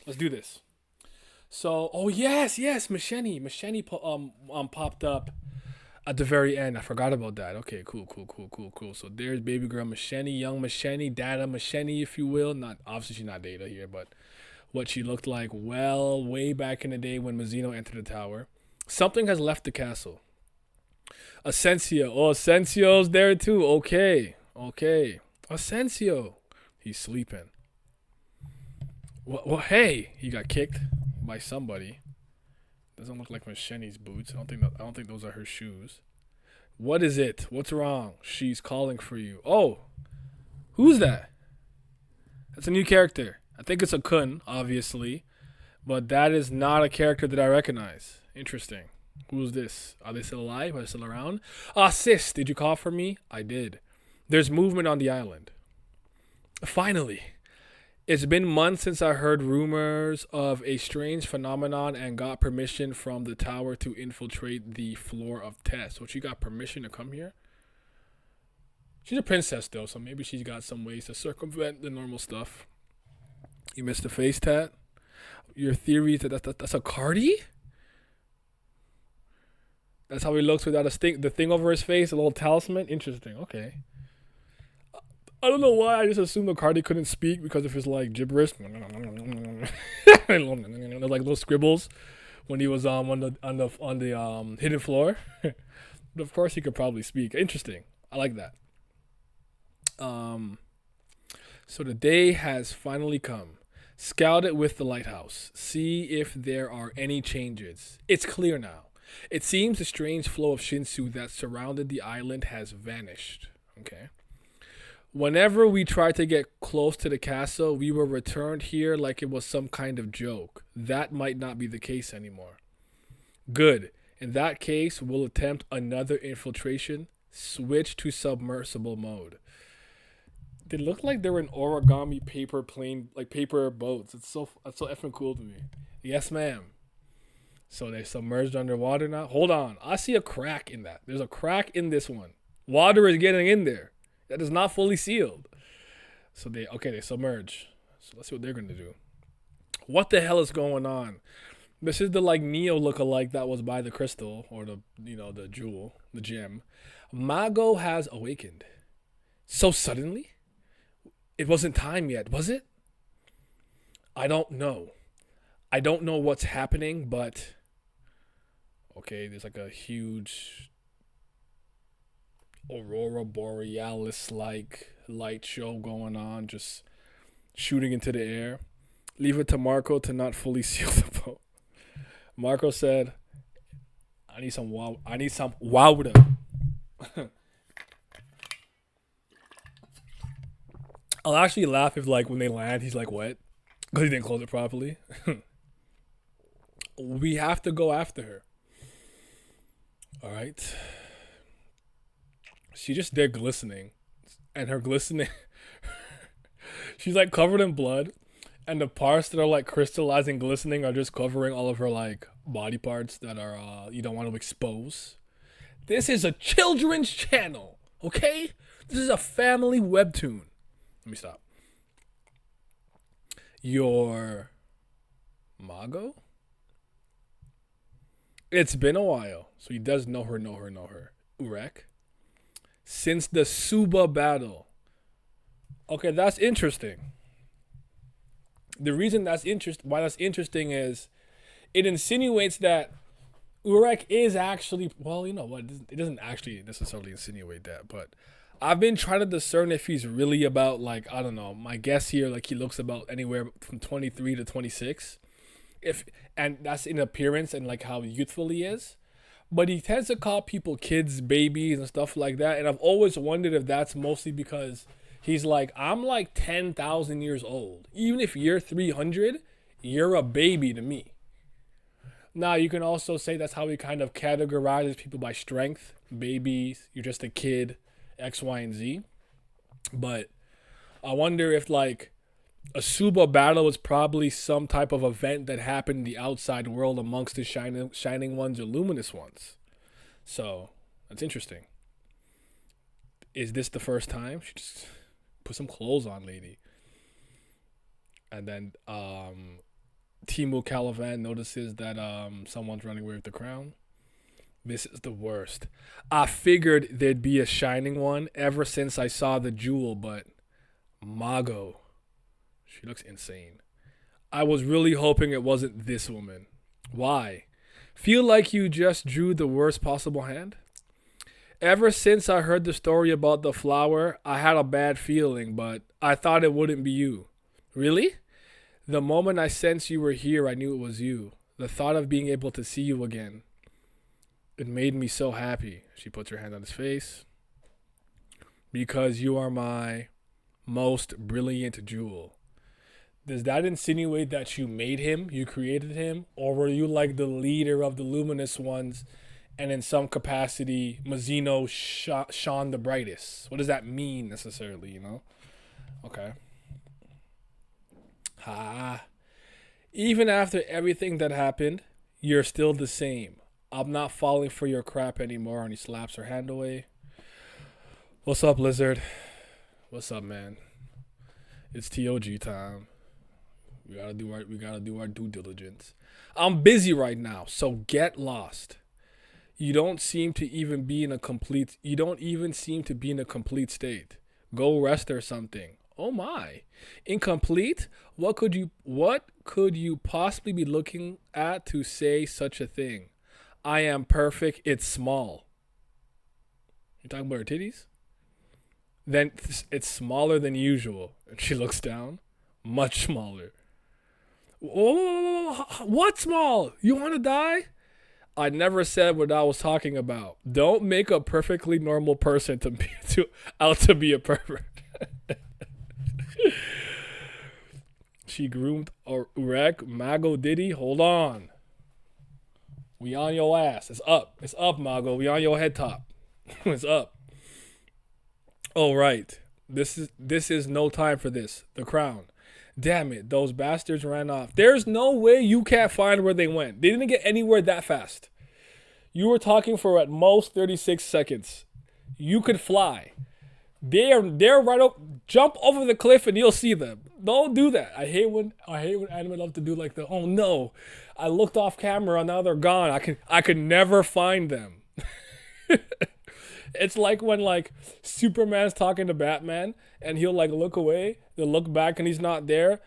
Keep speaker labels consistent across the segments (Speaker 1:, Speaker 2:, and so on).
Speaker 1: Let's do this. So, oh yes, yes, Macheni popped up at the very end. I forgot about that. Okay, cool. So there's baby girl Macheni, young Macheni, Data Macheni, if you will. Not obviously she's not Data here, but what she looked like well way back in the day when Mazino entered the tower. Something has left the castle. Asensio. Oh, Asensio's there too. Okay. Asensio. He's sleeping. Well, hey, he got kicked by somebody. Doesn't look like Macheni's boots. I don't think those are her shoes. What is it? What's wrong? She's calling for you. Oh, who's that? That's a new character. I think it's a Kun, obviously, but that is not a character that I recognize. Interesting. Who's this? Are they still alive? Are they still around? Ah, sis, did you call for me? I did. There's movement on the island. Finally. It's been months since I heard rumors of a strange phenomenon and got permission from the tower to infiltrate the floor of tests. So she got permission to come here? She's a princess, though, so maybe she's got some ways to circumvent the normal stuff. You missed the face tat? Your theory is that that's a Cardi? That's how he looks without the thing over his face, a little talisman? Interesting, okay. I don't know why I just assumed the Cardi couldn't speak because of his like gibberish, like little scribbles when he was on the hidden floor. But of course he could probably speak. Interesting. I like that. Um, so the day has finally come. Scout it with the lighthouse. See if there are any changes. It's clear now. It seems the strange flow of Shinsu that surrounded the island has vanished. Okay. Whenever we tried to get close to the castle, we were returned here like it was some kind of joke. That might not be the case anymore. Good. In that case, we'll attempt another infiltration. Switch to submersible mode. They look like they were in origami paper plane, like paper boats. That's so effing cool to me. Yes, ma'am. So they submerged underwater now. Hold on, I see a crack in that. There's a crack in this one. Water is getting in there. That is not fully sealed. So they submerge. So let's see what they're gonna do. What the hell is going on? This is the like Neo lookalike that was by the crystal or the jewel, the gem. Mago has awakened. So suddenly? It wasn't time yet, was it? I don't know. I don't know what's happening, but okay, there's like a huge aurora borealis like light show going on, just shooting into the air. Leave it to Marco to not fully seal the boat. Marco said, I need some wow. I need some wowder. I'll actually laugh if like when they land he's like wet because he didn't close it properly. We have to go after her. All right. She's just there glistening, and her glistening. She's like covered in blood, and the parts that are like crystallizing, glistening are just covering all of her like body parts that are you don't want to expose. This is a children's channel, okay? This is a family webtoon. Let me stop. Your Mago? It's been a while, so he does know her. Urek. Since the Suba battle. Okay, that's interesting. The reason why that's interesting is it insinuates that Urek is actually, well, you know what? It doesn't actually necessarily insinuate that, but I've been trying to discern if he's really about like, I don't know, my guess here, like he looks about anywhere from 23 to 26. If and that's in appearance and like how youthful he is. But he tends to call people kids, babies, and stuff like that. And I've always wondered if that's mostly because he's like, I'm like 10,000 years old. Even if you're 300, you're a baby to me. Now, you can also say that's how he kind of categorizes people by strength. Babies, you're just a kid, X, Y, and Z. But I wonder if like a Suba battle was probably some type of event that happened in the outside world amongst the shining ones or luminous ones. So that's interesting. Is this the first time? She just put some clothes on, lady. And then Timo Calivan notices that someone's running away with the crown. This is the worst. I figured there'd be a shining one ever since I saw the jewel, but Mago, she looks insane. I was really hoping it wasn't this woman. Why? Feel like you just drew the worst possible hand? Ever since I heard the story about the flower, I had a bad feeling, but I thought it wouldn't be you. Really? The moment I sensed you were here, I knew it was you. The thought of being able to see you again. It made me so happy. She puts her hand on his face. Because you are my most brilliant jewel. Does that insinuate that you made him, you created him, or were you like the leader of the luminous ones, and in some capacity, Mazino shone the brightest? What does that mean necessarily, you know? Okay. Even after everything that happened, you're still the same. I'm not falling for your crap anymore. And he slaps her hand away. What's up, Lizard? What's up, man? It's TOG time. We gotta do our due diligence. I'm busy right now, so get lost. You don't seem to even be in a complete state. Go rest or something. Oh my. Incomplete? What could you possibly be looking at to say such a thing? I am perfect. It's small. You talking about her titties? Then it's smaller than usual. And she looks down. Much smaller. Oh, what small? You want to die? I never said what I was talking about. Don't make a perfectly normal person out to be a pervert. She groomed Urek Mago Diddy. Hold on. We on your ass. It's up. It's up, Mago. We on your head top. It's up. Oh, right. This is no time for this. The crown. Damn it. Those bastards ran off. There's no way you can't find where they went. They didn't get anywhere that fast. You were talking for at most 36 seconds. You could fly. They're right up. Jump over the cliff and you'll see them. Don't do that. I hate when anime love to do like the, oh no, I looked off camera, now they're gone. I could never find them. It's like when like Superman's talking to Batman and he'll like look away, they'll look back and he's not there.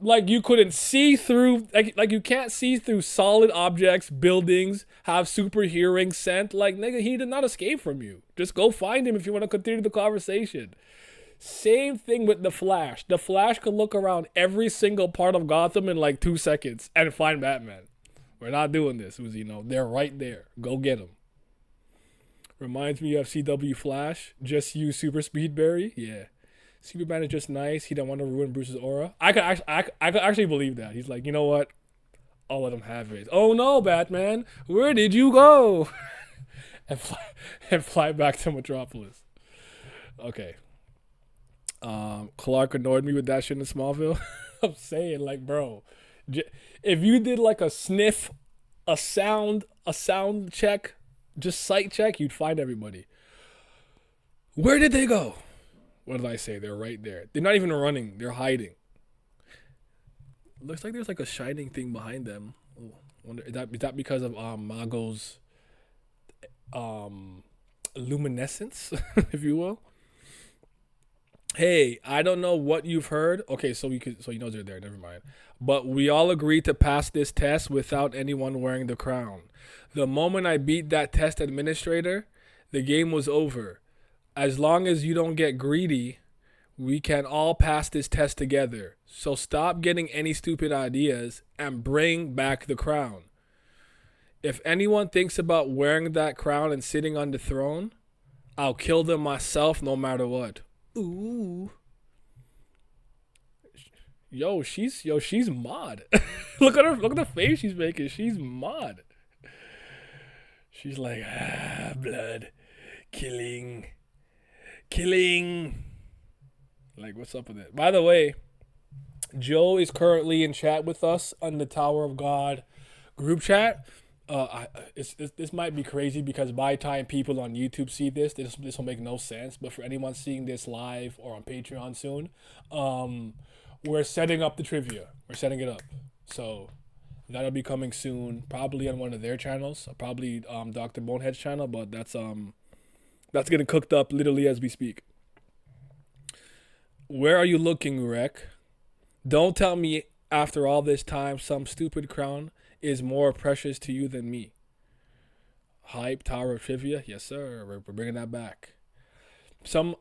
Speaker 1: Like you couldn't see through, like you can't see through solid objects, buildings, have super hearing, scent. Like nigga, he did not escape from you. Just go find him if you want to continue the conversation. Same thing with the Flash. The Flash could look around every single part of Gotham in like 2 seconds and find Batman. We're not doing this, Uzino. They're right there. Go get them. Reminds me of CW Flash. Just use Super Speed Berry. Yeah. Superman is just nice. He don't want to ruin Bruce's aura. I could actually believe that. He's like, you know what? I'll let him have it. Oh no, Batman. Where did you go? and fly back to Metropolis. Okay. Clark annoyed me with that shit in Smallville. I'm saying, like, bro, if you did like a sniff, a sound check, just sight check, you'd find everybody. Where did they go? What did I say? They're right there. They're not even running. They're hiding. Looks like there's like a shining thing behind them. Oh, wonder is that because of Mago's luminescence, if you will. Hey, I don't know what you've heard. Okay, so he knows they're there. Never mind. But we all agreed to pass this test without anyone wearing the crown. The moment I beat that test administrator, the game was over. As long as you don't get greedy, we can all pass this test together. So stop getting any stupid ideas and bring back the crown. If anyone thinks about wearing that crown and sitting on the throne, I'll kill them myself no matter what. Ooh. Yo, she's mod. Look at her. Look at the face she's making. She's mod. She's like, blood. Killing. Like, what's up with it? By the way, Joe is currently in chat with us on the Tower of God group chat. This might be crazy because by the time people on YouTube see this will make no sense. But for anyone seeing this live or on Patreon soon, we're setting up the trivia. We're setting it up. So that'll be coming soon, probably on one of their channels, probably Dr. Bonehead's channel, but that's getting cooked up literally as we speak. Where are you looking, Urek? Don't tell me after all this time some stupid crown is more precious to you than me. Hype Tower of Trivia, yes sir. We're bringing that back.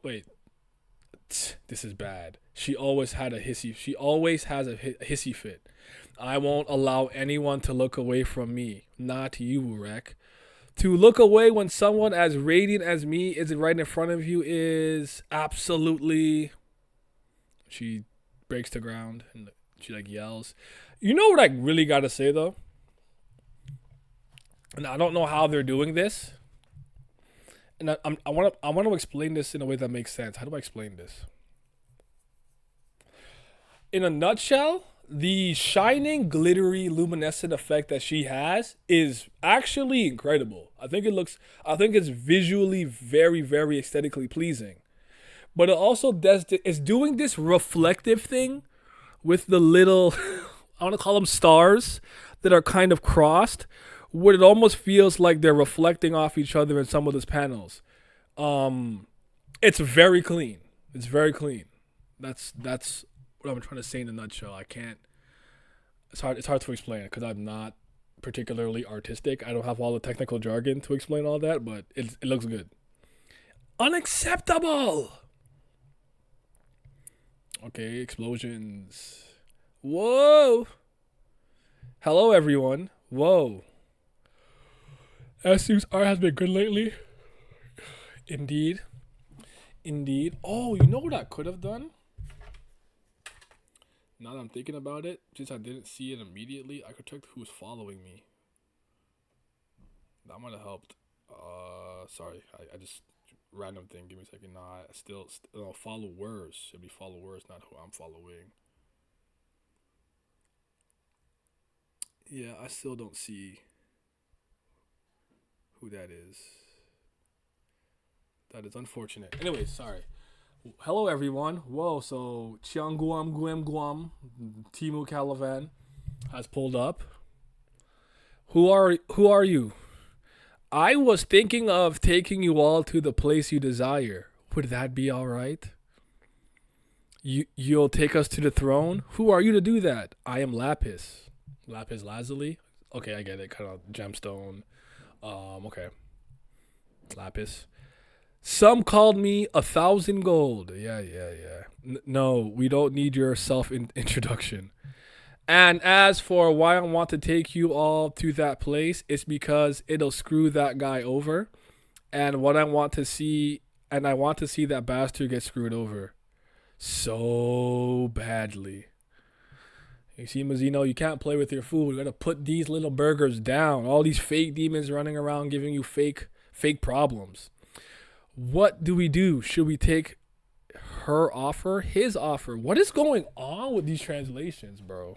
Speaker 1: Wait, this is bad. She always had a hissy. She always has a hissy fit. I won't allow anyone to look away from me. Not you, Urek. To look away when someone as radiant as me is right in front of you is absolutely. She breaks the ground and she like yells. You know what I really gotta say though? And I don't know how they're doing this. And I want to explain this in a way that makes sense. How do I explain this? In a nutshell, the shining, glittery, luminescent effect that she has is actually incredible. I think it's visually very, very aesthetically pleasing. But it also it's doing this reflective thing with the little, I want to call them stars that are kind of crossed, where it almost feels like they're reflecting off each other in some of those panels. It's very clean. It's very clean. That's what I'm trying to say in a nutshell. I can't. It's hard to explain because I'm not particularly artistic. I don't have all the technical jargon to explain all that, but it looks good. Unacceptable. Okay, explosions. Whoa. Hello, everyone. Whoa. SU's art has been good lately. Indeed. Oh, you know what I could have done? Now that I'm thinking about it, since I didn't see it immediately, I could check who's following me. That might have helped. Sorry, I just random thing. Give me a second. Nah, still followers. Should be followers, not who I'm following. Yeah, I still don't see who that is. That is unfortunate. Anyway, sorry. Hello, everyone. Whoa, so Chiang Guam, Timu Calavan has pulled up. Who are you? I was thinking of taking you all to the place you desire. Would that be all right? You'll take us to the throne? Who are you to do that? I am Lapis. Lapis Lazuli? Okay, I get it. Kind of gemstone. Okay. Lapis. Some called me 1,000 gold. Yeah. No, we don't need your self-introduction. And as for why I want to take you all to that place, it's because it'll screw that guy over. And I want to see that bastard get screwed over. So badly. You see, Mazino, you can't play with your food. You gotta put these little burgers down. All these fake demons running around giving you fake problems. What do we do? Should we take her offer? His offer? What is going on with these translations, bro?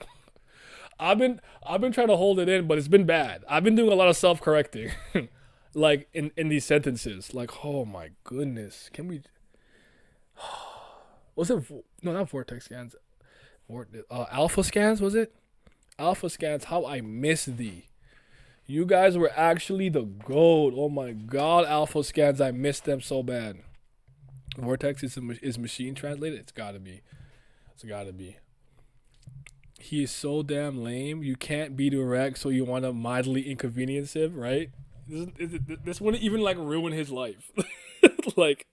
Speaker 1: I've been trying to hold it in, but it's been bad. I've been doing a lot of self-correcting, like in these sentences. Like, oh my goodness, can we? Was it no, not vortex scans? Alpha scans, was it? Alpha scans. How I miss thee. You guys were actually the gold. Oh my god, Alpha scans. I missed them so bad. Vortex is machine translated? It's gotta be. He is so damn lame. You can't beat Urek, so you want to mildly inconvenience him, right? This wouldn't even like ruin his life. Like,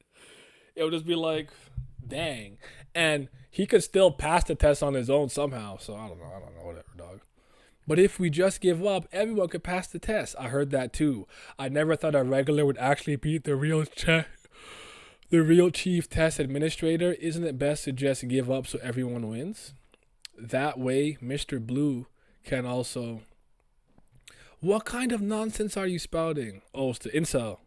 Speaker 1: it would just be like, dang. And he could still pass the test on his own somehow. So I don't know, whatever, dog. But if we just give up, everyone could pass the test. I heard that too. I never thought a regular would actually beat the real chief test administrator. Isn't it best to just give up so everyone wins? That way, Mr. Blue can also. What kind of nonsense are you spouting? Oh, it's the incel.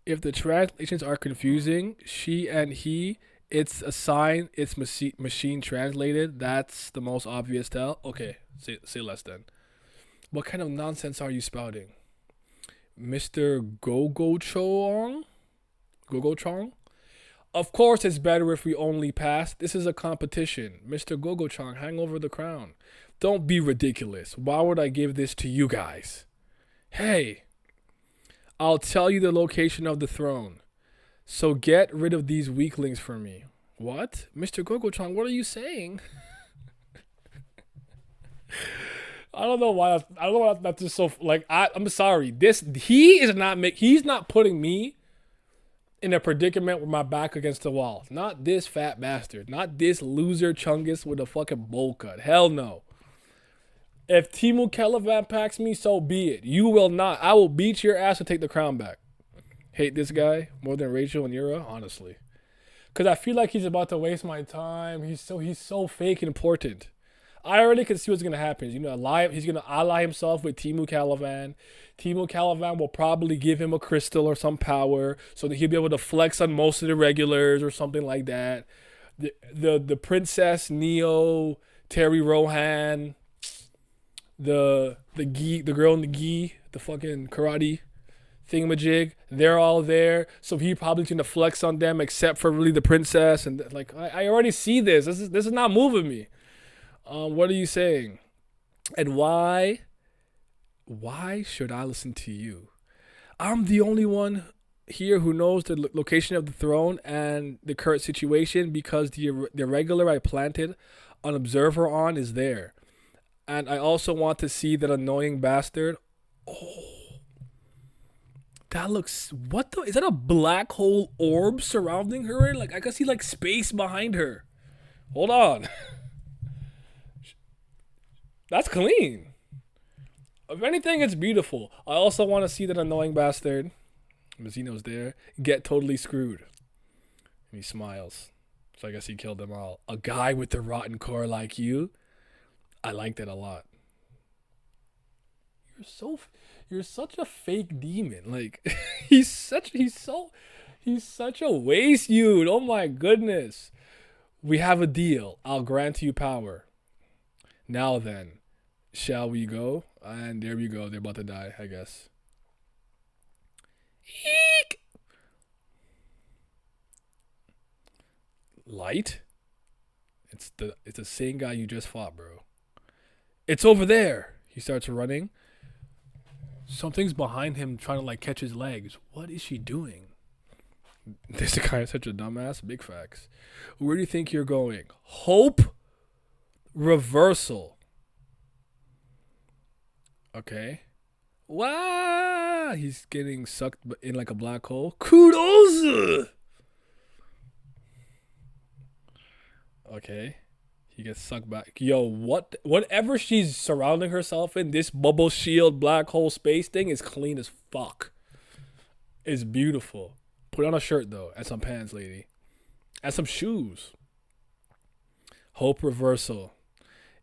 Speaker 1: If the translations are confusing, she and he, it's a sign it's machine translated. That's the most obvious tell. Okay, say less then. What kind of nonsense are you spouting? Mr. Gogo Chong? Of course, it's better if we only pass. This is a competition. Mr. Gogo-chan, hang over the crown. Don't be ridiculous. Why would I give this to you guys? Hey, I'll tell you the location of the throne. So get rid of these weaklings for me. What? Mr. Gogo-chan, what are you saying? I don't know why. I don't know why that's just so. Like, I'm sorry. He's not putting me in a predicament with my back against the wall. Not this fat bastard. Not this loser Chungus with a fucking bowl cut. Hell no. If Timu Calivan packs me, so be it. You will not. I will beat your ass and take the crown back. Hate this guy more than Rachel and Yura, honestly. Because I feel like he's about to waste my time. He's so fake and important. I already can see what's going to happen. He's going to ally himself with Timu Calivan. Timu Calivan will probably give him a crystal or some power so that he'll be able to flex on most of the regulars or something like that. The princess, Neo, Terry Rohan, the girl in the gi, the fucking karate thingamajig, they're all there. So he probably going to flex on them except for really the princess. And like, I already see this. This is not moving me. What are you saying? And why should I listen to you? I'm the only one here who knows the location of the throne and the current situation because the regular I planted an observer on is there. And I also want to see that annoying bastard. Oh, that looks, what the, is that a black hole orb surrounding her? Like, I can see like space behind her. Hold on. That's clean. If anything, it's beautiful. I also want to see that annoying bastard, Mazino's there, get totally screwed. And he smiles. So I guess he killed them all. A guy with the rotten core like you, I like that a lot. You're such a fake demon. Like, he's such a waste dude. Oh my goodness. We have a deal. I'll grant you power. Now then, shall we go? And there we go. They're about to die, I guess. Eek! Light? It's the same guy you just fought, bro. It's over there. He starts running. Something's behind him trying to like catch his legs. What is she doing? This guy is such a dumbass. Big facts. Where do you think you're going? Hope reversal. Okay. Wow. He's getting sucked in like a black hole. Kudos. Okay. He gets sucked back. Yo, whatever she's surrounding herself in, this bubble shield black hole space thing is clean as fuck. It's beautiful. Put on a shirt though, and some pants, lady. And some shoes. Hope reversal.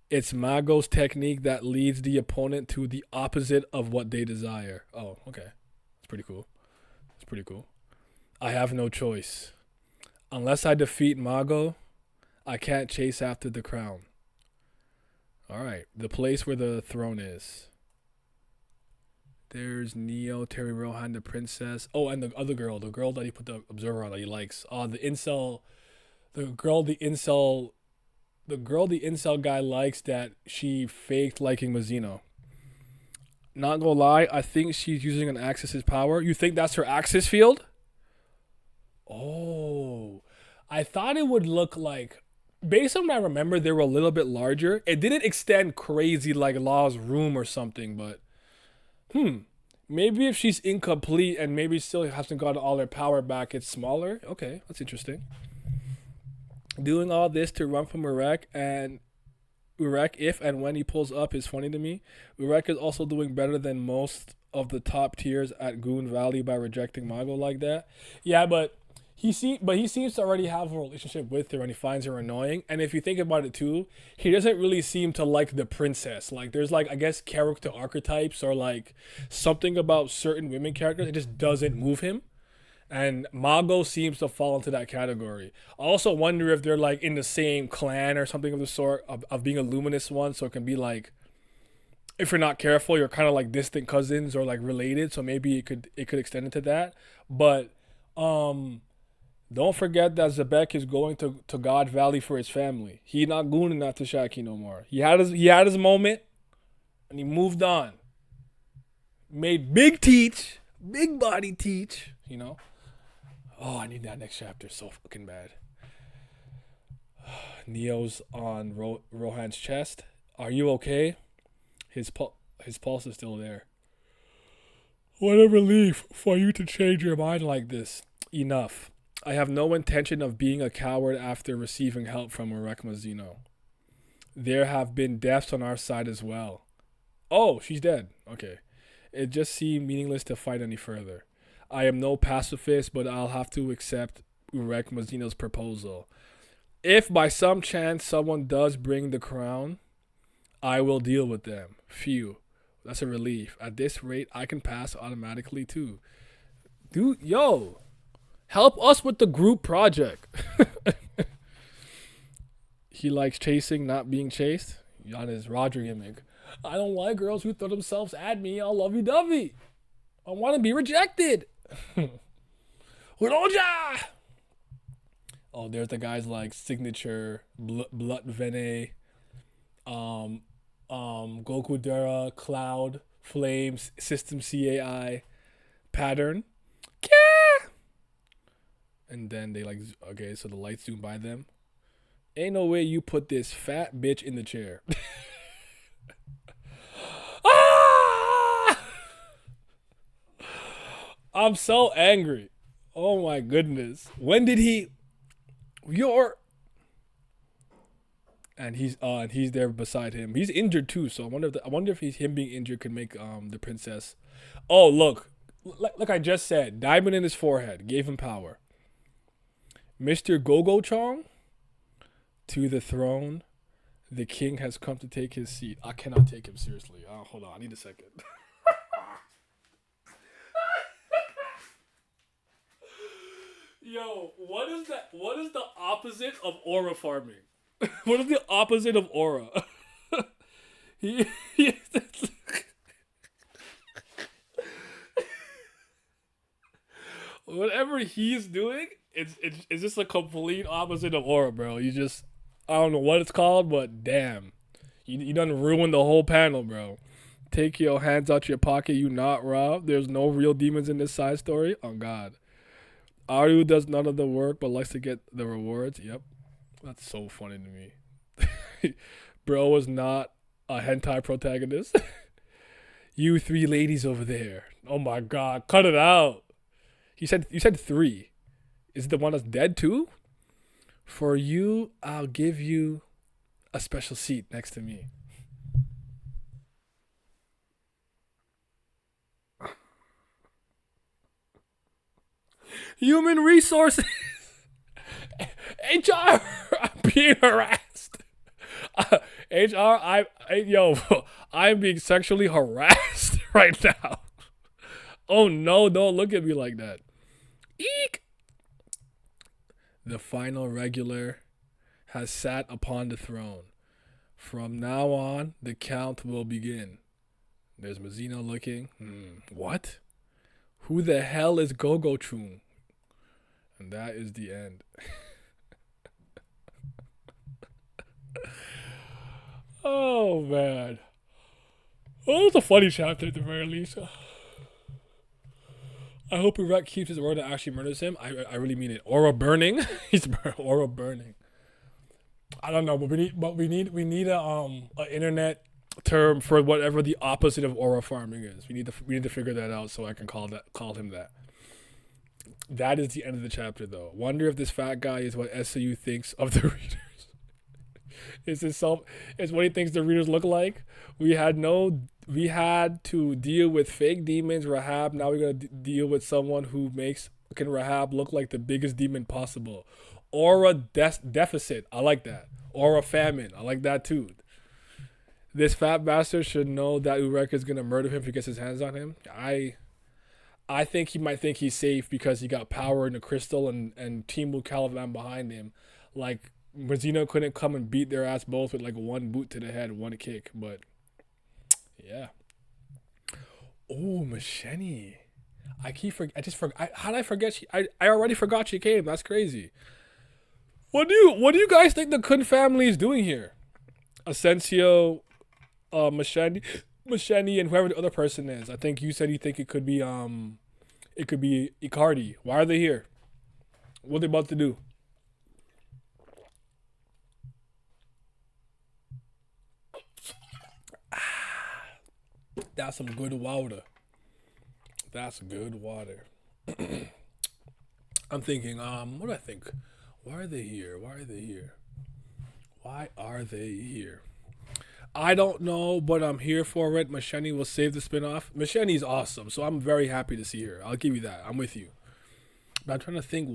Speaker 1: It's Mago's technique that leads the opponent to the opposite of what they desire. Oh, okay. It's pretty cool. It's pretty cool. I have no choice. Unless I defeat Mago, I can't chase after the crown. Alright. The place where the throne is. There's Neo, Terry Rohan, the princess. Oh, and the other girl. The girl that he put the observer on that he likes. The incel. The girl the incel guy likes that she faked liking Mazino. Not gonna lie, I think she's using an Axis's power. You think that's her Axis field? Oh. I thought it would look like, based on what I remember, they were a little bit larger. It didn't extend crazy like Law's room or something, but maybe if she's incomplete and maybe still hasn't gotten all her power back, it's smaller. Okay, that's interesting. Doing all this to run from Urek if and when he pulls up is funny to me. Urek is also doing better than most of the top tiers at Goon Valley by rejecting Mago like that. Yeah, but he seems to already have a relationship with her and he finds her annoying. And if you think about it too, he doesn't really seem to like the princess. Like there's like, I guess, character archetypes or like something about certain women characters that just doesn't move him. And Mago seems to fall into that category. I also wonder if they're like in the same clan or something of the sort of being a luminous one. So it can be like, if you're not careful, you're kind of like distant cousins or like related. So maybe it could extend into that. But Don't forget that Zebek is going to God Valley for his family. He not gooning that to Shaki no more. He had his moment and he moved on. Made big teach, big body teach, you know. Oh, I need that next chapter so fucking bad. Neo's on Rohan's chest. Are you okay? His pulse is still there. What a relief for you to change your mind like this. Enough. I have no intention of being a coward after receiving help from Urek Mazino. There have been deaths on our side as well. Oh, she's dead. Okay. It just seemed meaningless to fight any further. I am no pacifist, but I'll have to accept Urek Mazino's proposal. If by some chance someone does bring the crown, I will deal with them. Phew. That's a relief. At this rate, I can pass automatically too. Dude, yo, help us with the group project. He likes chasing, not being chased. On his Roger gimmick. I don't like girls who throw themselves at me all lovey-dovey. I want to be rejected. Uroja! Oh, there's the guys like Signature, Blut Vene, Goku Dura, Cloud, Flames, System CAI, Pattern. Yeah! And then they like, okay, so the lights zoom by them. Ain't no way you put this fat bitch in the chair. Ah! I'm so angry. Oh my goodness. When did he... And he's there beside him. He's injured too, so I wonder if him being injured could make the princess. Oh look, like I just said, diamond in his forehead gave him power. Mr. Gogo Chong, to the throne. The king has come to take his seat. I cannot take him seriously. Hold on, I need a second. Yo, what is that? What is the opposite of aura farming? What is the opposite of aura? he Whatever he's doing, it's just a complete opposite of aura, bro. You just, I don't know what it's called, but damn, you done ruined the whole panel, bro. Take your hands out your pocket, you not Rob. There's no real demons in this side story. Oh God, Aru does none of the work but likes to get the rewards. Yep, that's so funny to me. Bro was not a hentai protagonist. You three ladies over there. Oh my God, cut it out. You said three. Is it the one that's dead too? For you, I'll give you a special seat next to me. Human resources. HR, I'm being harassed. HR, I'm being sexually harassed right now. Oh no, don't look at me like that. Eek. The final regular has sat upon the throne. From now on, the count will begin. There's Mazino looking. What? Who the hell is Gogo Chun? And that is the end. Oh, man. Well, it was a funny chapter at the very least. I hope Urek keeps his word and actually murders him. I really mean it. Aura burning. He's aura burning. I don't know, but we need a internet term for whatever the opposite of aura farming is. We need to figure that out so I can call him that. That is the end of the chapter, though. Wonder if this fat guy is what SAU thinks of the readers. Is what he thinks the readers look like? We had to deal with fake demons, Rahab. Now we're gonna deal with someone who can Rahab look like the biggest demon possible. Aura deficit. I like that. Aura famine. I like that too. This fat bastard should know that Urek is gonna murder him if he gets his hands on him. I think he might think he's safe because he got power in the crystal and Timu Caliban behind him. Like, Mazino couldn't come and beat their ass both with like one boot to the head, one kick. But, yeah. Oh, Macheni. I just forgot. How did I forget? I already forgot she came. That's crazy. What do you guys think the Kun family is doing here? Asensio, Macheni, and whoever the other person is. I think you said you think it could be Icardi. Why are they here? What are they about to do? That's some good water. That's good water. I'm thinking, what do I think? Why are they here? Why are they here? Why are they here? I don't know, but I'm here for it. Macheni will save the spinoff. Macheni's awesome, so I'm very happy to see her. I'll give you that. I'm with you. But I'm trying to think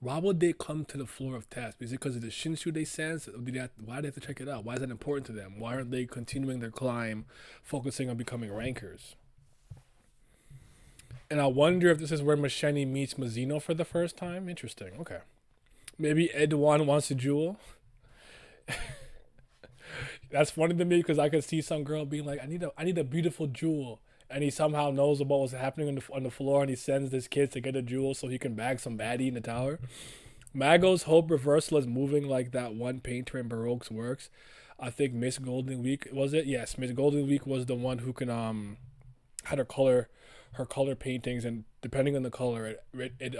Speaker 1: why would they come to the floor of test? Is it because of the Shinshu they sense? Why do they have to check it out? Why is that important to them? Why aren't they continuing their climb, focusing on becoming rankers? And I wonder if this is where Macheni meets Mazino for the first time. Interesting. Okay. Maybe Edwan wants a jewel. That's funny to me because I could see some girl being like, I need a beautiful jewel. And he somehow knows about what's happening on the floor and he sends his kids to get a jewel so he can bag some baddie in the tower. Mago's Hope Reversal is moving like that one painter in Baroque's works. I think Miss Golden Week was it? Yes, Miss Golden Week was the one who can had her color paintings, and depending on the color it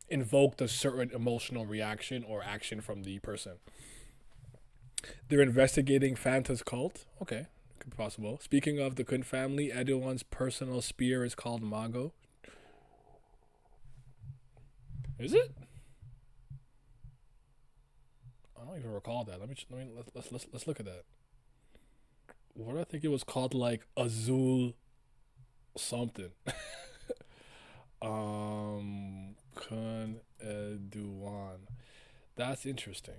Speaker 1: invoked a certain emotional reaction or action from the person. They're investigating Fanta's cult. Okay, could be possible. Speaking of the Kun family, Edouard's personal spear is called Mago. Is it? I don't even recall that. Let's look at that. What do I think it was called? Like Azul something. Kun Edouard. That's interesting.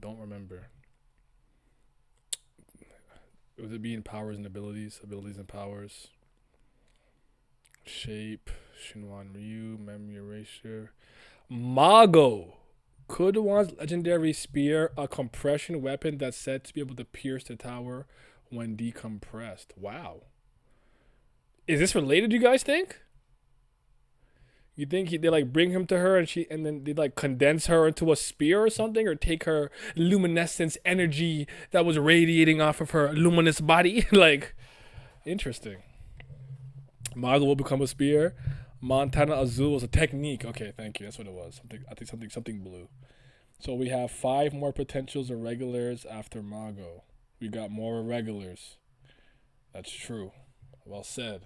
Speaker 1: Don't remember. Would it be in powers and abilities? Abilities and powers. Shape. Shinwan Ryu. Memory erasure. Mago. Kudowan's legendary spear, a compression weapon that's said to be able to pierce the tower when decompressed. Wow. Is this related, you guys think? You think they like bring him to her and then they like condense her into a spear or something, or take her luminescence energy that was radiating off of her luminous body? Like, interesting. Mago will become a spear. Montana Azul was a technique. Okay, thank you. That's what it was. Something blue. So we have 5 more potentials irregulars after Mago. We got more irregulars. That's true. Well said.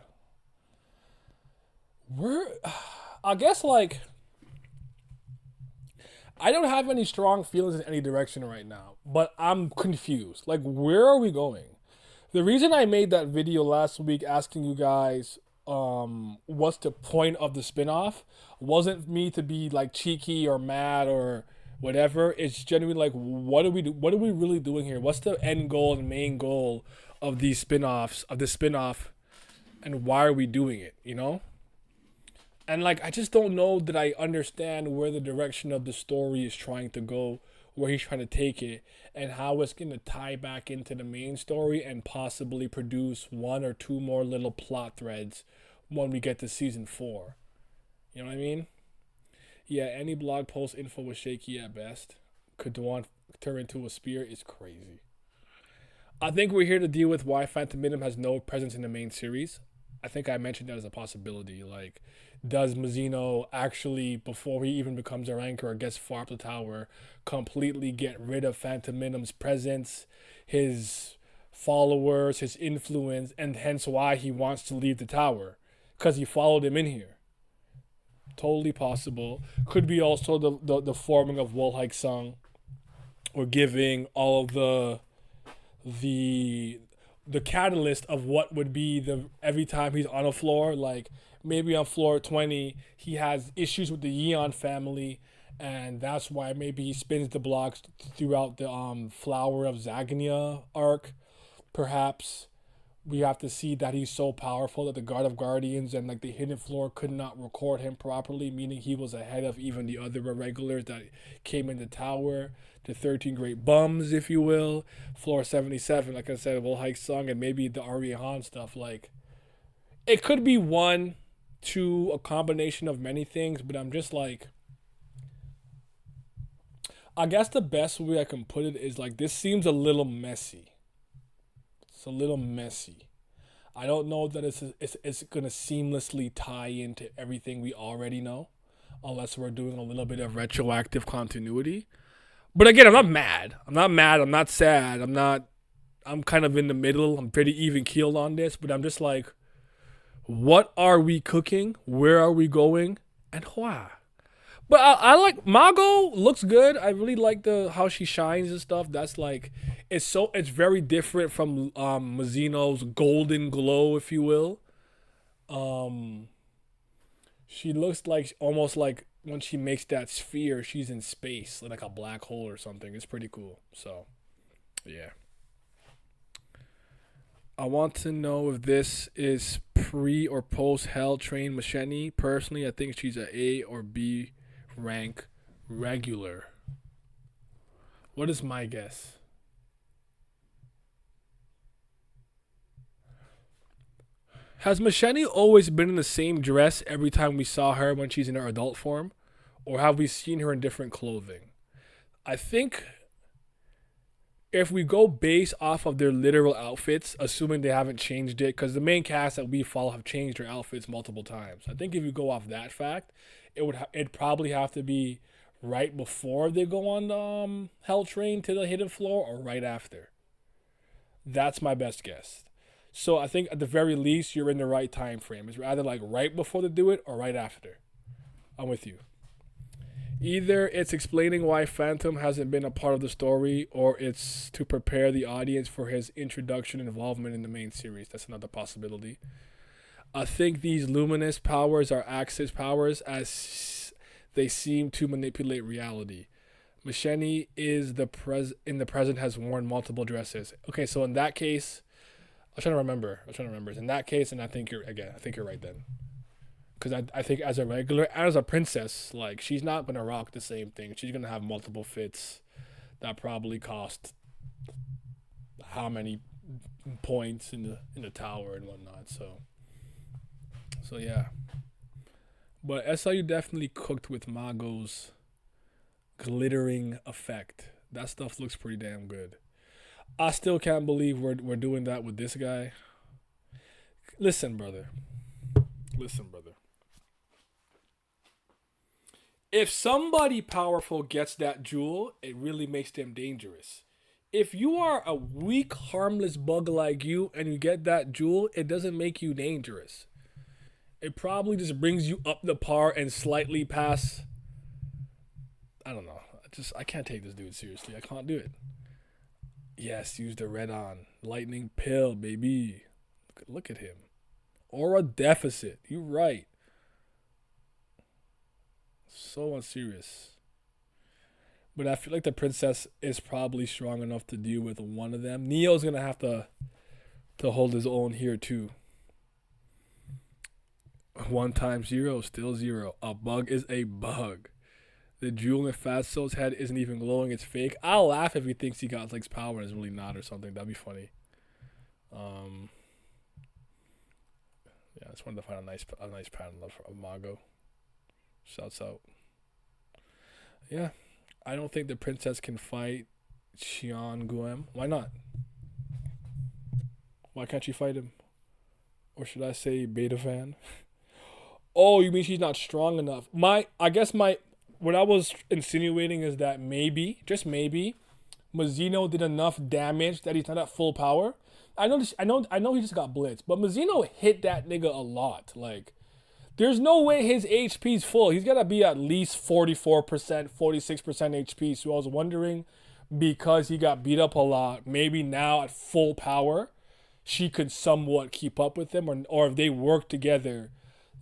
Speaker 1: I guess like I don't have any strong feelings in any direction right now, but I'm confused. Like, where are we going? The reason I made that video last week asking you guys what's the point of the spinoff wasn't me to be like cheeky or mad or whatever. It's genuinely like, what are we really doing here? What's the end goal and main goal of these spin-offs, of this spinoff, and why are we doing it, you know? And like, I just don't know that I understand where the direction of the story is trying to go, where he's trying to take it, and how it's going to tie back into the main story and possibly produce 1 or 2 more little plot threads when we get to season 4. You know what I mean? Yeah, any blog post info was shaky at best. Could Dwan turn into a spear is crazy. I think we're here to deal with why Phantom Minim has no presence in the main series. I think I mentioned that as a possibility. Like, does Mazino actually, before he even becomes a ranker or gets far up the tower, completely get rid of Phantom Minim's presence, his followers, his influence, and hence why he wants to leave the tower? Because he followed him in here. Totally possible. Could be also the forming of Wolhike Sung, or giving all of the catalyst of what would be the every time he's on a floor, like maybe on floor 20 he has issues with the Yeon family, and that's why maybe he spins the blocks throughout the Flower of Zagnia arc, perhaps. We have to see that he's so powerful that the God of Guardians and like the Hidden Floor could not record him properly, meaning he was ahead of even the other irregulars that came in the tower, the 13 Great Bums, if you will, Floor 77, like I said, Will Hike Sung, and maybe the Ari Han stuff. Like, it could be one, two, a combination of many things, but I'm just like, I guess the best way I can put it is like, this seems a little messy. It's a little messy. I don't know that it's going to seamlessly tie into everything we already know, unless we're doing a little bit of retroactive continuity. But again, I'm not mad. I'm not mad. I'm not sad. I'm not. I'm kind of in the middle. I'm pretty even keeled on this, but I'm just like, what are we cooking? Where are we going? And why? But I like Mago looks good. I really like the how she shines and stuff. That's like it's very different from Mazino's golden glow, if you will. Um, she looks like almost like when she makes that sphere, she's in space, like a black hole or something. It's pretty cool. So yeah, I want to know if this is pre or post Hell Train Machete. Personally, I think she's a A or B rank regular. What is my guess? Has Machete always been in the same dress every time we saw her when she's in her adult form? Or have we seen her in different clothing? I think if we go based off of their literal outfits, assuming they haven't changed it, because the main cast that we follow have changed their outfits multiple times. I think if you go off that fact, it'd probably have to be right before they go on the Hell Train to the Hidden Floor or right after. That's my best guess. So I think at the very least you're in the right time frame. It's either like right before they do it or right after. I'm with you. Either it's explaining why Phantom hasn't been a part of the story, or it's to prepare the audience for his introduction and involvement in the main series. That's another possibility. I think these luminous powers are Axis powers as they seem to manipulate reality. Machete is in the present has worn multiple dresses. Okay, so in that case, I'm trying to remember. In that case, and I think you're right then. Because I think as a regular, as a princess, like she's not gonna rock the same thing. She's gonna have multiple fits that probably cost how many points in the tower and whatnot. So yeah. But SIU definitely cooked with Mago's glittering effect. That stuff looks pretty damn good. I still can't believe we're doing that with this guy. Listen, brother. Listen, brother. If somebody powerful gets that jewel, it really makes them dangerous. If you are a weak, harmless bug like you and you get that jewel, it doesn't make you dangerous. It probably just brings you up the par and slightly past. I don't know. I can't take this dude seriously. I can't do it. Yes, use the red on. Lightning pill, baby. Look at him. Aura deficit. You're right. So unserious. But I feel like the princess is probably strong enough to deal with one of them. Neo's gonna have to hold his own here too. 1 times 0, still 0. A bug is a bug. The jewel in Fatso's head isn't even glowing, it's fake. I'll laugh if he thinks he got like power and it's really not or something. That'd be funny. Yeah, I just wanted to find a nice pattern of Mago. Shouts out. Yeah. I don't think the princess can fight Xian Guem. Why not? Why can't she fight him? Or should I say beta fan? Oh, you mean she's not strong enough? I guess what I was insinuating is that maybe, just maybe, Mazino did enough damage that he's not at full power. I know he just got blitzed, but Mazino hit that nigga a lot. Like, there's no way his HP's full. He's gotta be at least 44%, 46% HP. So I was wondering, because he got beat up a lot, maybe now at full power, she could somewhat keep up with him, or if they work together,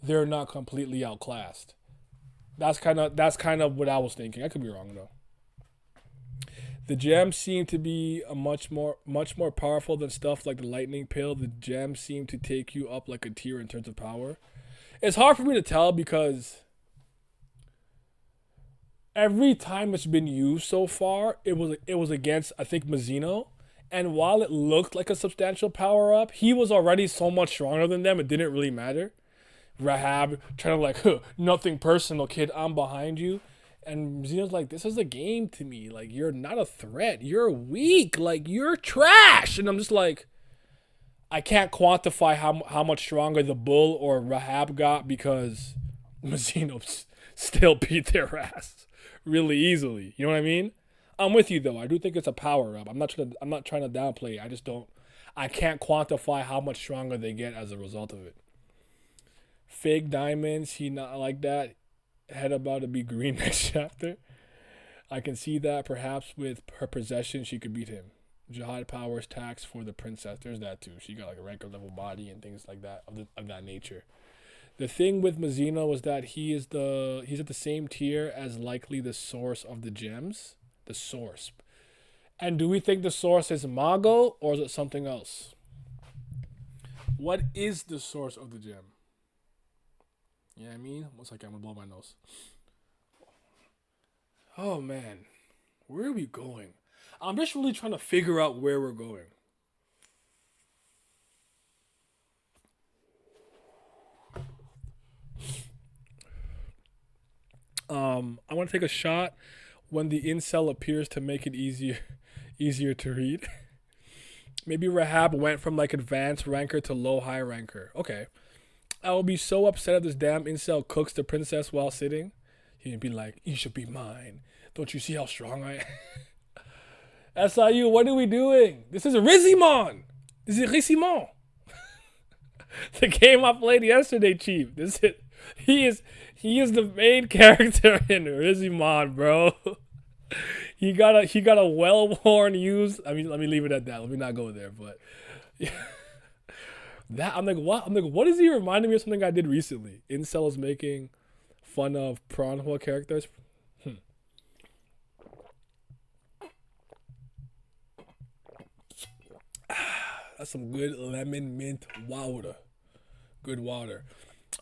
Speaker 1: they're not completely outclassed. That's kind of what I was thinking. I could be wrong though. The gems seem to be a much more powerful than stuff like the lightning pill. The gems seem to take you up like a tier in terms of power. It's hard for me to tell because every time it's been used so far, it was against I think Mazino, and while it looked like a substantial power up, he was already so much stronger than them. It didn't really matter. Rahab trying to like, huh, nothing personal, kid. I'm behind you. And Zeno's like, this is a game to me. Like, you're not a threat. You're weak. Like, you're trash. And I'm just like, I can't quantify how much stronger the Bull or Rahab got because Mazino still beat their ass really easily. You know what I mean? I'm with you though. I do think it's a power up. I'm not trying to downplay it. I just don't. I can't quantify how much stronger they get as a result of it. Fake diamonds. He not like that. Head about to be green next chapter. I can see that perhaps with her possession she could beat him. Jihad powers tax for the princess. There's that too. She got like a record level body and things like that of that nature. The thing with Mazino was that he's at the same tier as likely the source of the gems. The source. And do we think the source is Mago or is it something else? What is the source of the gem? You know what I mean? One second, I'm gonna blow my nose. Oh man. Where are we going? I'm just really trying to figure out where we're going. I want to take a shot when the incel appears to make it easier to read. Maybe Rahab went from like advanced ranker to low high ranker. Okay. I will be so upset if this damn incel cooks the princess while sitting. He'd be like, you should be mine. Don't you see how strong I am? SIU, what are we doing? This is Rizimon. This is Rizimon. The game I played yesterday, Chief. This is he is the main character in Rizimon, bro. He got a well-worn use. I mean, let me leave it at that. Let me not go there, but yeah. That I'm like, what? I'm like, what is he reminding me of something I did recently? Incel is making fun of Pranhua characters. That's some good lemon mint water. Good water.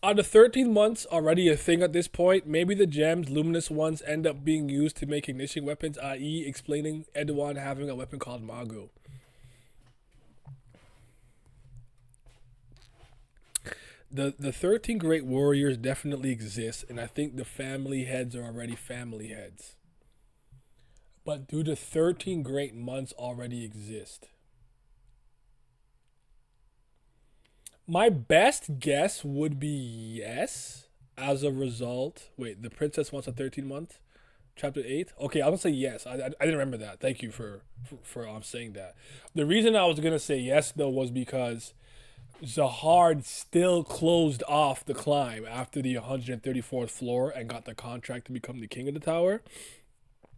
Speaker 1: Are the 13 months already a thing at this point? Maybe the gems, luminous ones, end up being used to make ignition weapons, i.e. explaining Edouard having a weapon called Mago. The 13 great warriors definitely exist, and I think the family heads are already family heads. But do the 13 great months already exist? My best guess would be yes. As a result, wait, the princess wants a 13 month, chapter 8. Okay, I'm gonna say yes. I didn't remember that. Thank you for saying that. The reason I was gonna say yes though was because Zahard still closed off the climb after the 134th floor and got the contract to become the king of the tower.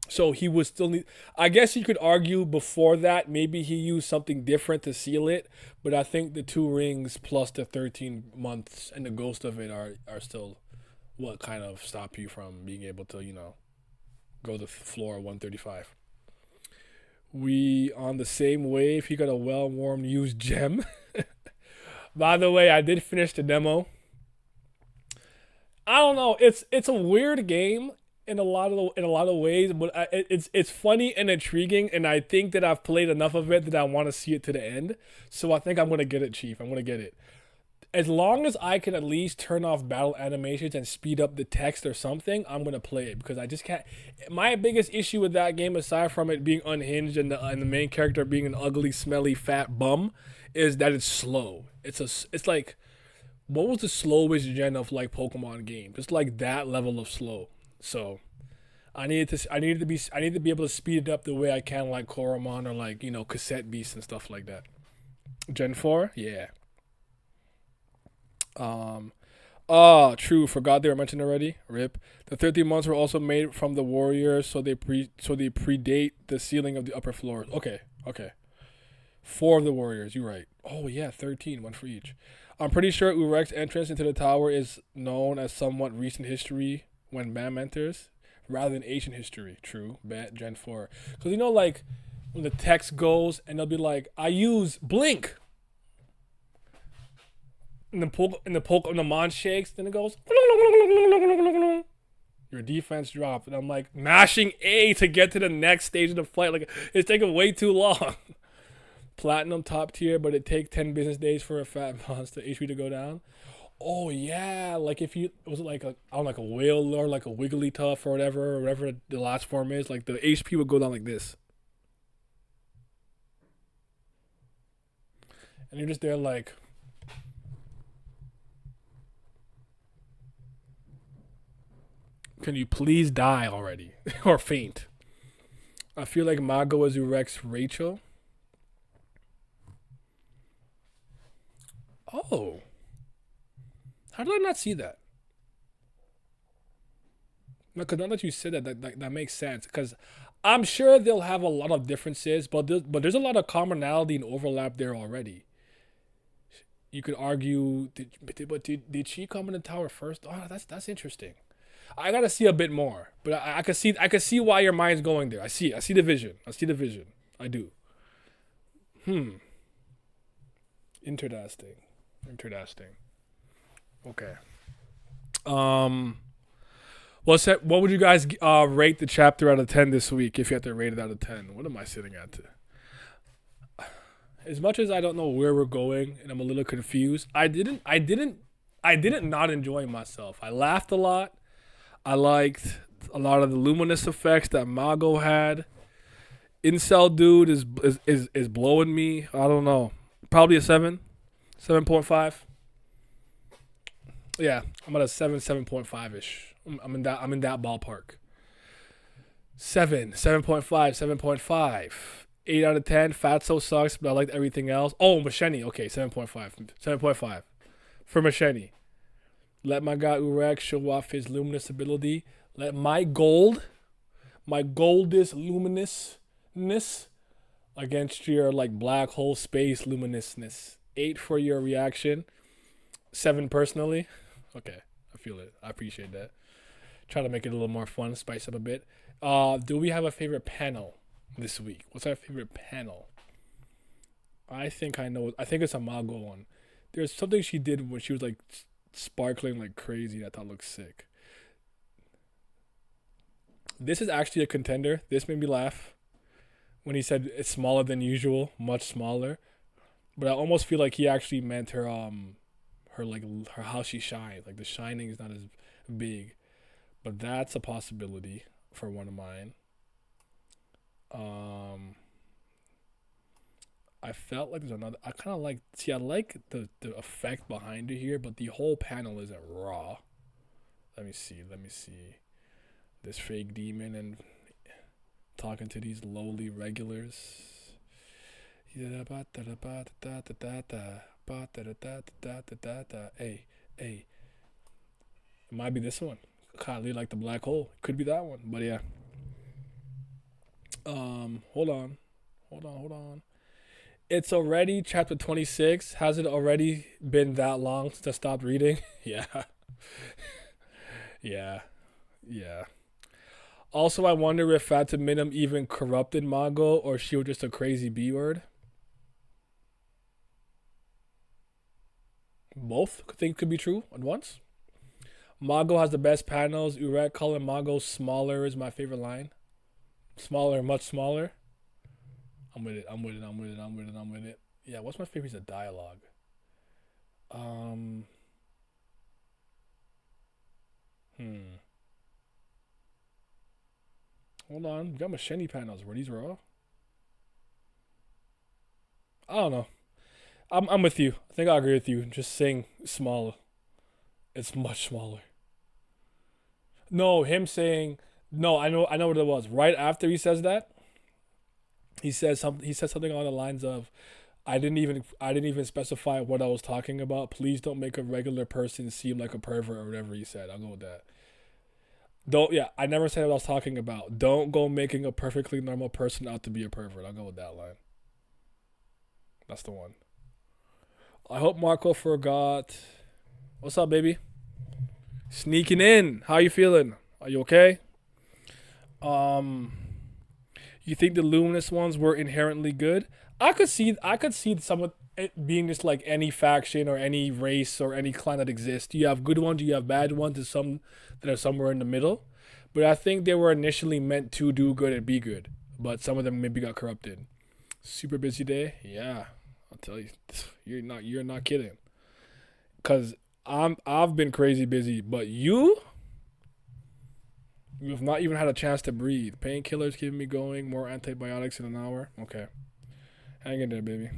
Speaker 1: So he was still need. I guess you could argue before that maybe he used something different to seal it, but I think the 2 rings plus the 13 months and the ghost of it are still what kind of stop you from being able to, go to floor 135. We on the same wave. He got a well-worn used gem. By the way, I did finish the demo. I don't know. It's a weird game in a lot of ways, but it's funny and intriguing, and I think that I've played enough of it that I want to see it to the end. So I think I'm gonna get it, Chief. I'm gonna get it. As long as I can at least turn off battle animations and speed up the text or something, I'm gonna play it because I just can't. My biggest issue with that game, aside from it being unhinged and the main character being an ugly, smelly, fat bum, is that it's slow. It's like, what was the slowest gen of like Pokemon game? It's like that level of slow. So I need to be able to speed it up the way I can like Koromon or like, Cassette Beast and stuff like that. Gen 4? Yeah. True. Forgot they were mentioned already. RIP. The 13 months were also made from the warriors, so they predate the ceiling of the upper floors. Okay. 4 of the warriors. You're right. Oh yeah, 13. 1 for each. I'm pretty sure Urek's entrance into the tower is known as somewhat recent history when Bam enters. rather than Asian history. True. Bet Gen 4. Because you know, like, when the text goes and they'll be like, I use blink. And the poke on the mon shakes, then it goes. Your defense dropped. And I'm like, mashing A to get to the next stage of the fight. Like, it's taking way too long. Platinum top tier, but it takes 10 business days for a fat monster HP to go down. Oh yeah, like if you was it like a whale or like a Wigglytuff or whatever the last form is, like the HP would go down like this. And you're just there like, can you please die already? Or faint? I feel like Mago is Urek's Rachel. Oh. How did I not see that? No, because now that you said that makes sense. Because I'm sure they'll have a lot of differences, but there's a lot of commonality and overlap there already. You could argue, did she come in the tower first? Oh, that's interesting. I gotta see a bit more, but I could see why your mind's going there. I see the vision. I do. Interesting. Okay. What would you guys rate the chapter out of 10 this week if you had to rate it out of 10? What am I sitting at? As much as I don't know where we're going and I'm a little confused, I didn't not enjoy myself. I laughed a lot. I liked a lot of the luminous effects that Mago had. Incel dude is blowing me. I don't know. Probably a 7.5. Yeah, I'm at a 7.5 ish. I'm in that ballpark. 7.5, 7.5. 8 out of 10. Fatso sucks, but I liked everything else. Oh, Macheni. Okay, 7.5. 7.5 for Macheni. Let my guy Urek show off his luminous ability. Let my goldest luminousness against your like black hole space luminousness. 8 for your reaction. 7 personally. Okay, I feel it. I appreciate that. Try to make it a little more fun, spice up a bit. Do we have a favorite panel this week? What's our favorite panel? I think I know. I think it's a Mago one. There's something she did when she was like sparkling like crazy that I thought looked sick. This is actually a contender. This made me laugh when he said it's smaller than usual, much smaller. But I almost feel like he actually meant her how she shines. Like the shining is not as big. But that's a possibility for one of mine. I felt like there's another. I kind of like. See, I like the effect behind it here, but the whole panel isn't raw. Let me see. This fake demon and talking to these lowly regulars. Hey. It might be this one. Kylie like the black hole. Could be that one. But yeah. Hold on. It's already chapter 26. Has it already been that long since I stopped reading? Yeah. Yeah. Also, I wonder if Fata Minim even corrupted Mago or she was just a crazy B-word. Both things could be true at once. Mago has the best panels. Urek calling Mago smaller is my favorite line. Smaller, much smaller. I'm with it. Yeah, what's my favorite piece of dialogue? Hold on. You got Macheni panels. Were these raw? I don't know. I'm with you. I think I agree with you. Just saying smaller. It's much smaller. No, him saying no. I know what it was. Right after he says that, he says something along the lines of, "I didn't even specify what I was talking about. Please don't make a regular person seem like a pervert," or whatever he said. I'll go with that. I never said what I was talking about. Don't go making a perfectly normal person out to be a pervert. I'll go with that line. That's the one. I hope Marco forgot. What's up, baby? Sneaking in. How you feeling? Are you okay? Um, you think the luminous ones were inherently good? I could see some of it being just like any faction or any race or any clan that exists. You have good ones, you have bad ones, and some that are somewhere in the middle. But I think they were initially meant to do good and be good. But some of them maybe got corrupted. Super busy day, yeah. I'll tell you, you're not kidding. Cause I've been crazy busy, but you've not even had a chance to breathe. Painkillers keeping me going. More antibiotics in an hour. Okay, hang in there, baby.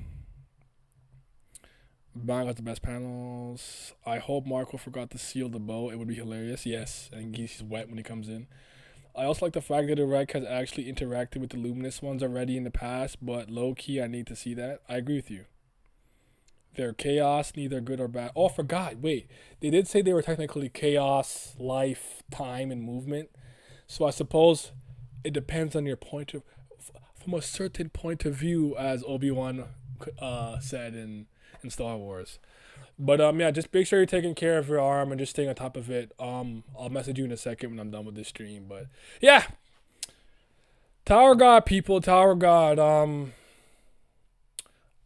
Speaker 1: Bang got the best panels. I hope Marco forgot to seal the bow. It would be hilarious. Yes, and he's wet when he comes in. I also like the fact that Urek has actually interacted with the luminous ones already in the past, but low key, I need to see that. I agree with you. They're chaos, neither good or bad. Oh, I forgot. Wait, they did say they were technically chaos, life, time, and movement. So I suppose it depends on your point of, from a certain point of view, as Obi-Wan said in Star Wars. But yeah, just make sure you're taking care of your arm and just staying on top of it. I'll message you in a second when I'm done with this stream. But yeah, Tower God, people, Tower God. I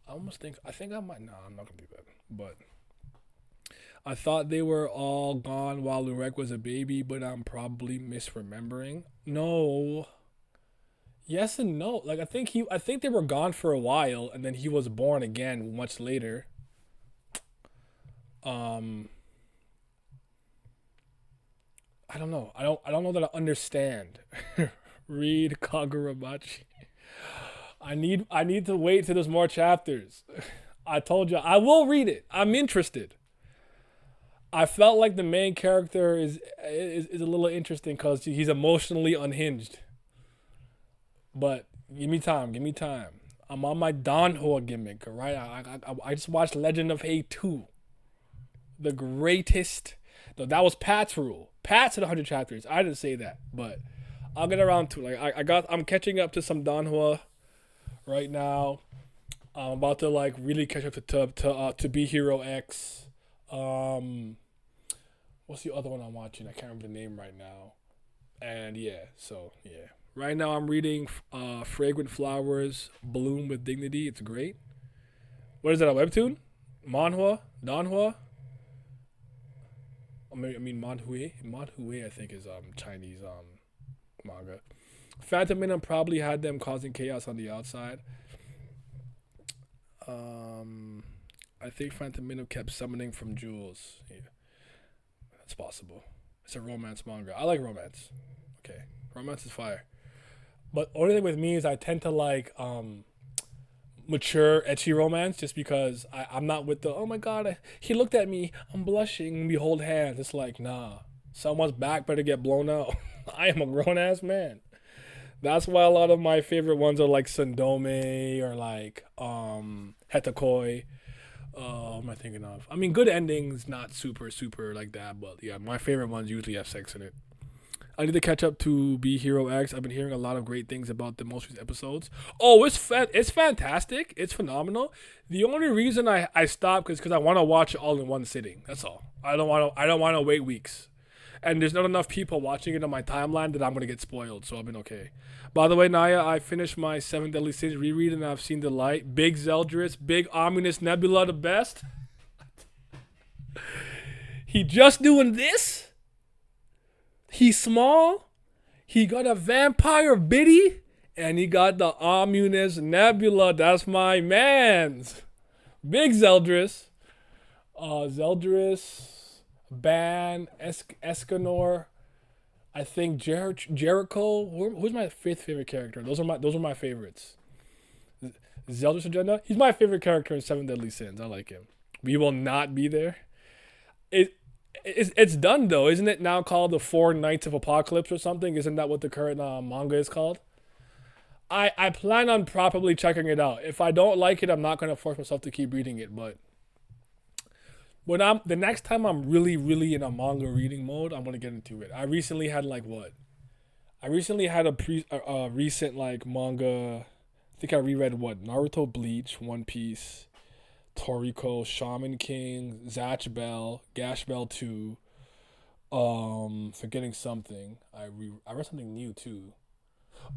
Speaker 1: almost think I think I might. No, I'm not gonna do that. But I thought they were all gone while Urek was a baby, but I'm probably misremembering. No, yes and no. Like I think they were gone for a while, and then he was born again much later. Um, I don't know. I don't know that I understand. Read Kagurabachi. I need to wait till there's more chapters. I told you I will read it. I'm interested. I felt like the main character is a little interesting because he's emotionally unhinged. But give me time. Give me time. I'm on my Danhua gimmick. All right. I just watched Legend of Hay 2. The greatest. No, that was Pat's rule. Pat said 100 chapters. I didn't say that, but I'll get around to it. Like I'm catching up to some Danhua right now. I'm about to like really catch up to Be Hero X. Um, what's the other one I'm watching? I can't remember the name right now. And yeah, so yeah. Right now I'm reading Fragrant Flowers Bloom with Dignity. It's great. What is that, a webtoon? Manhua? Danhua? I mean Manhui. Manhui I think is Chinese manga. Phantom Minute probably had them causing chaos on the outside. Um I think Phantom Minute kept summoning from jewels. Yeah, that's possible. It's a romance manga. I like romance. Okay. Romance is fire. But only thing with me is I tend to like mature etchy romance just because I'm not with the oh my god he looked at me I'm blushing we hold hands. It's like nah, someone's back better get blown out. I am a grown ass man. That's why a lot of my favorite ones are like Sundome or like Hetakoi. What am I thinking of? I mean, good endings, not super like that, but yeah, my favorite ones usually have sex in it. I need to catch up to Be Hero X. I've been hearing a lot of great things about the most recent episodes. Oh, it's fantastic. It's phenomenal. The only reason I stopped is because I want to watch it all in one sitting. That's all. I don't want to wait weeks. And there's not enough people watching it on my timeline that I'm gonna get spoiled. So I've been okay. By the way, Naya, I finished my Seven Deadly Sins reread and I've seen the light. Big Zeldris, big ominous Nebula, the best. He just doing this. He's small. He got a vampire biddy. And he got the ominous Nebula. That's my man's. Big Zeldris. Zeldris, Ban, Escanor. I think Jericho. Who's my fifth favorite character? Those are my favorites. Zeldris Agenda. He's my favorite character in Seven Deadly Sins. I like him. We will not be there. It's done though, isn't it? Now called the Four Knights of Apocalypse or something. Isn't that what the current manga is called? I plan on properly checking it out. If I don't like it, I'm not gonna force myself to keep reading it. But when I'm the next time I'm really in a manga reading mode, I'm gonna get into it. I recently had like what? I recently had a recent like manga. I think I reread what Naruto, Bleach, One Piece, Toriko, Shaman King, Zatch Bell, Gash Bell 2. Forgetting something. I read something new too.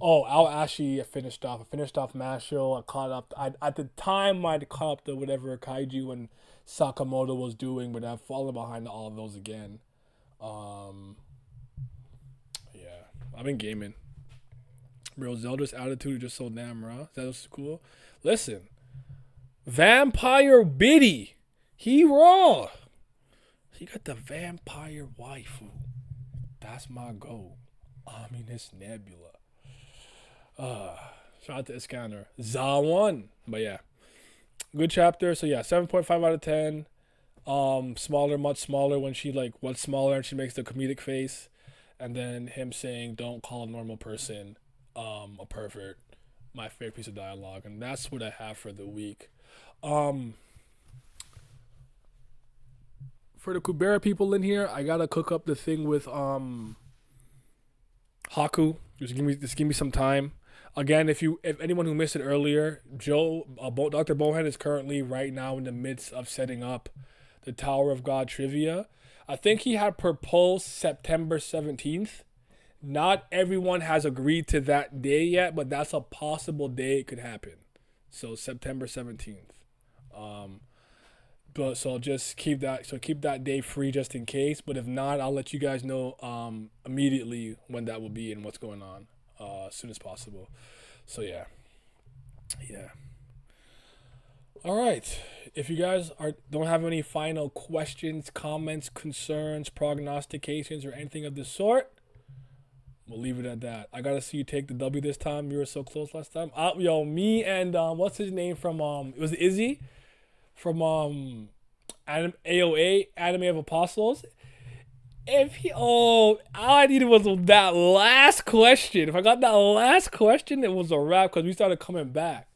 Speaker 1: Oh, I'll actually finished off. I finished off Mashle. I caught up. At the time, I'd caught up to whatever kaiju and Sakamoto was doing, but I've fallen behind all of those again. Um, yeah, I've been gaming. Bro, Zelda's attitude is just so damn raw. That was cool. Listen, Vampire Biddy, he raw. He got the vampire waifu. That's my goal. I mean, it's Nebula. Shout out to Iskander. Za1. But yeah, good chapter. So yeah, 7.5 out of 10. Smaller, much smaller when she like what's smaller and she makes the comedic face, and then him saying, "Don't call a normal person a pervert." My favorite piece of dialogue, and that's what I have for the week. Um, for the Kubera people in here, I gotta cook up the thing with Haku. Just give me some time. Again, if anyone who missed it earlier, Dr. Bohan is currently right now in the midst of setting up the Tower of God trivia. I think he had proposed September 17th. Not everyone has agreed to that day yet, but that's a possible day it could happen. So September 17th. Um, but so just keep that day free just in case. But if not, I'll let you guys know immediately when that will be and what's going on as soon as possible. So yeah. All right. If you guys don't have any final questions, comments, concerns, prognostications, or anything of the sort, we'll leave it at that. I gotta see you take the W this time. You were so close last time. Me and what's his name from it was Izzy from AOA Anime of Apostles. All I needed was that last question. If I got that last question, it was a wrap because we started coming back.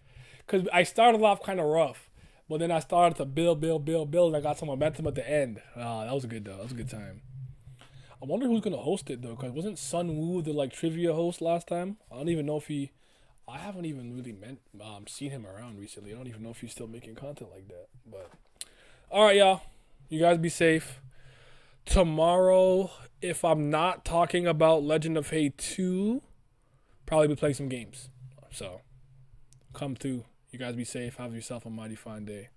Speaker 1: Because I started off kind of rough, but then I started to build, and I got some momentum at the end. That was good though. That was a good time. I wonder who's gonna host it though, because wasn't Sun Woo the like trivia host last time? I don't even know if he. I haven't even really seen him around recently. I don't even know if he's still making content like that. But all right, y'all. You guys be safe. Tomorrow, if I'm not talking about Legend of Fate 2, probably be playing some games. So come through. You guys be safe. Have yourself a mighty fine day.